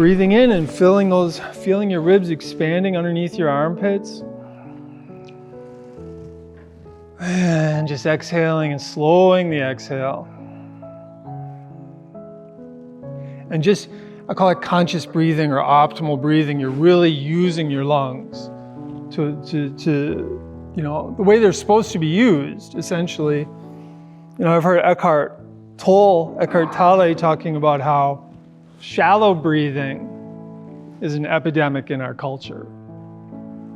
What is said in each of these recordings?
breathing in and feeling your ribs expanding underneath your armpits. And just exhaling and slowing the exhale. And just, I call it conscious breathing or optimal breathing. You're really using your lungs to the way they're supposed to be used, essentially. I've heard Eckhart Tolle talking about how shallow breathing is an epidemic in our culture.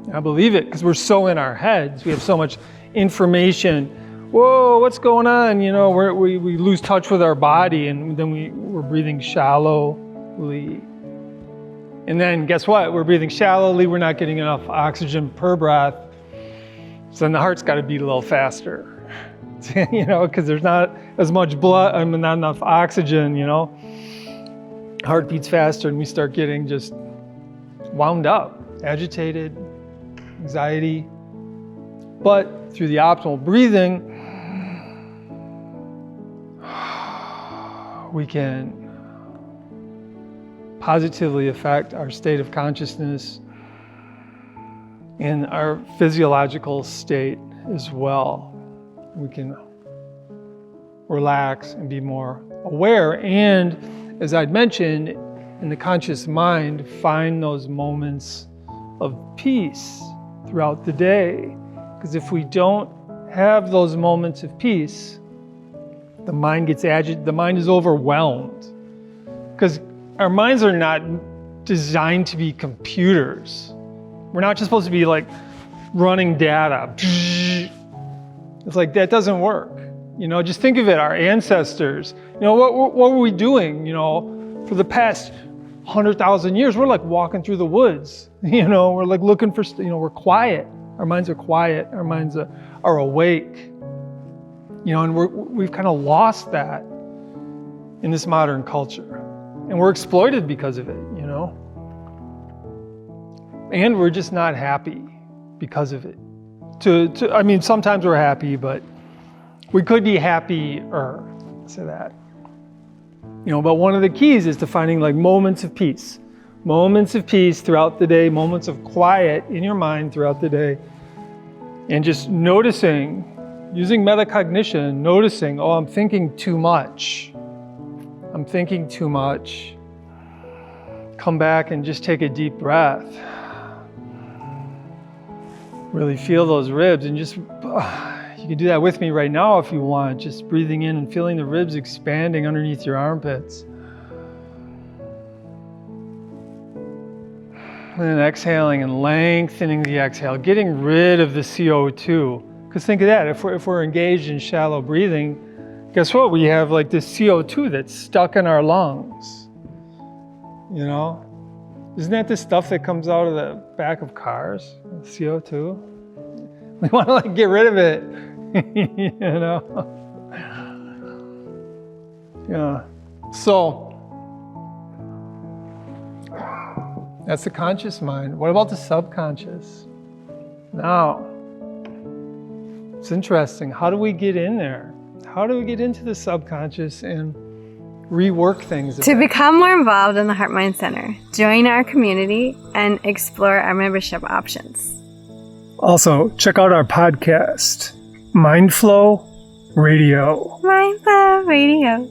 And I believe it because we're so in our heads. We have so much information. Whoa, what's going on? We lose touch with our body, and then we're breathing shallowly. And then guess what? We're breathing shallowly. We're not getting enough oxygen per breath. So then the heart's got to beat a little faster, because there's not as much blood, not enough oxygen, Heart beats faster, and we start getting just wound up, agitated, anxiety. But through the optimal breathing, we can positively affect our state of consciousness and our physiological state as well. We can relax and be more aware, and as I'd mentioned, in the conscious mind, find those moments of peace throughout the day. Because if we don't have those moments of peace, the mind gets agitated, the mind is overwhelmed. Because our minds are not designed to be computers. We're not just supposed to be like running data. It's like, that doesn't work. Just think of it, our ancestors. What were we doing, for the past 100,000 years? We're like walking through the woods. We're like looking for, we're quiet. Our minds are quiet. Our minds are awake. And we've kind of lost that in this modern culture. And we're exploited because of it, And we're just not happy because of it. Sometimes we're happy, but we could be happier. Say that. But one of the keys is to finding like moments of peace throughout the day, moments of quiet in your mind throughout the day, and just noticing, using metacognition, noticing, I'm thinking too much. Come back and just take a deep breath. Really feel those ribs, and just, you can do that with me right now if you want, just breathing in and feeling the ribs expanding underneath your armpits. And then exhaling and lengthening the exhale, getting rid of the CO2. Because think of that, if we're engaged in shallow breathing, guess what? We have like this CO2 that's stuck in our lungs. Isn't that the stuff that comes out of the back of cars? CO2? We want to get rid of it. Yeah. So that's the conscious mind. What about the subconscious? Now, it's interesting. How do we get in there? How do we get into the subconscious and rework things? To become more involved in the Heart Mind Center, join our community and explore our membership options. Also, check out our podcast, Mindflow Radio. Mindflow Radio.